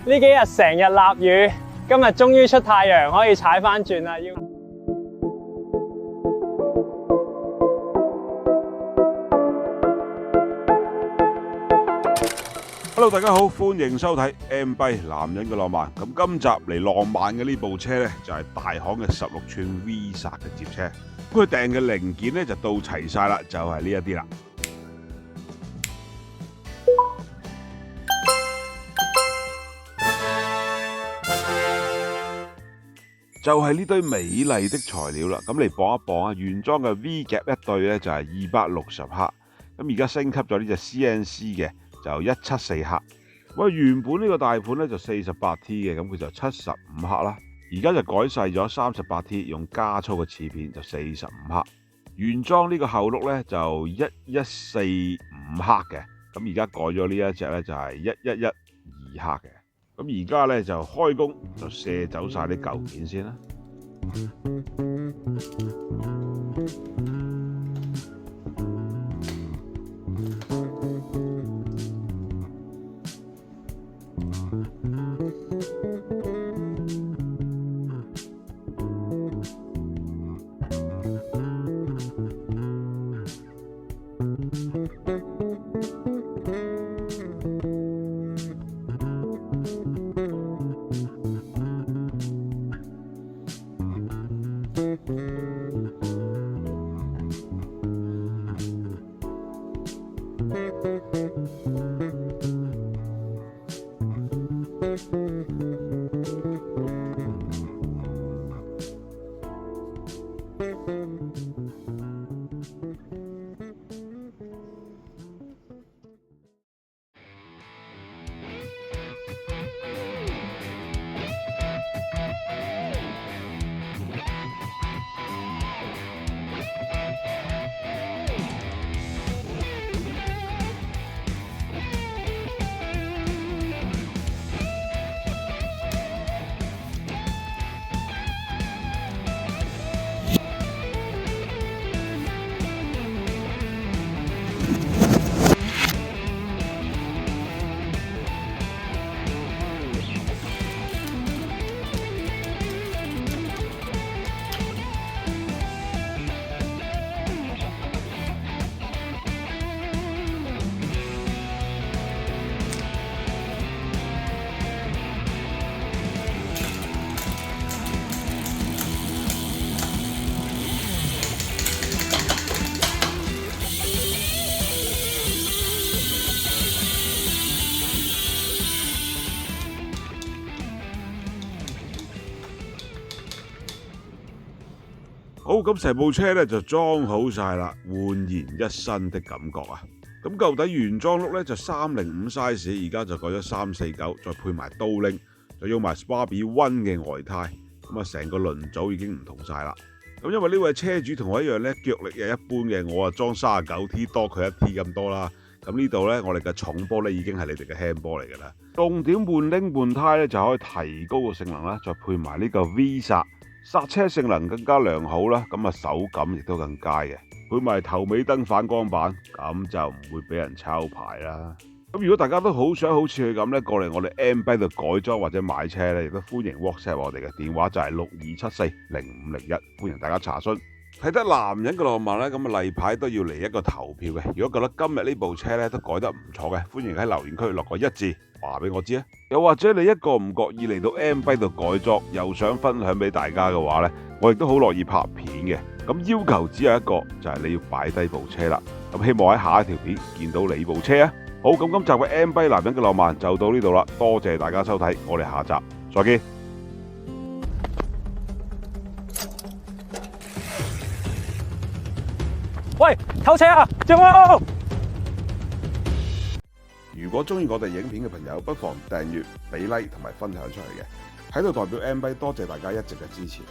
呢幾日成日落雨，今日終於出太陽，可以踩翻轉啦。Hello， 大家好，歡迎收睇 M 幣男人嘅浪漫。咁今集嚟浪漫嘅呢部車咧，就係大行嘅16寸 Visa 嘅接車。佢訂嘅零件咧就到齊晒啦，就係呢一啲啦。就係呢堆美麗的材料啦。咁嚟磅一磅啊，原裝嘅 V 夾一對咧就係260克。咁而家升級咗呢隻 CNC 嘅。就174克，咁原本呢個大盤咧就48T 嘅，咁佢就75克啦。而家就改細咗38T，用加粗嘅齒片就45克。原裝呢個後轆咧就1145克嘅，咁而家改咗呢一隻咧就係1112克嘅。咁而家咧就開工就卸走晒啲舊件先啦。好，咁成部車咧就裝好晒啦，煥然一新的感覺啊！咁舊底原裝轆咧就305 size， 而家就改咗349，再配埋刀拎，就用埋 Sparby One 嘅外胎，咁啊成個輪組已經唔同晒啦。咁因為呢位車主同我一樣咧，腳力係一般嘅，我啊裝39T 多佢1T 咁多啦。咁呢度咧，我哋嘅重波咧已經係你哋嘅輕波嚟㗎啦。重點換拎換胎咧就可以提高個性能啦，再配埋呢個 Visa。剎車性能更加良好啦，咁啊手感亦都更佳嘅，配埋頭尾燈反光板，咁就唔會俾人抄牌啦。咁如果大家都好想好似佢咁咧，過嚟我哋 M 幣度改裝或者買車咧，亦都歡迎 WhatsApp 我哋嘅電話就係62740501，歡迎大家查詢。睇得男人嘅浪漫咧，咁啊例牌都要嚟一個投票嘅。如果覺得今日呢部車咧都改得唔錯嘅，歡迎喺留言區落個1字話俾我知啊。又或者你一個唔覺意嚟到 M 幣度改裝，又想分享俾大家嘅話咧，我亦都好樂意拍片嘅。咁要求只有一個，就係你要擺低部車啦。咁希望喺下一條片見到你部車啊！好，咁今集嘅 M 幣男人嘅浪漫就到呢度啦，多謝大家收睇，我哋下集再見。喂，偷車啊！仲有！如果中意我哋影片嘅朋友，不妨訂閱、俾 like 同埋分享出嚟嘅，喺度代表 M 幣多謝大家一直嘅支持。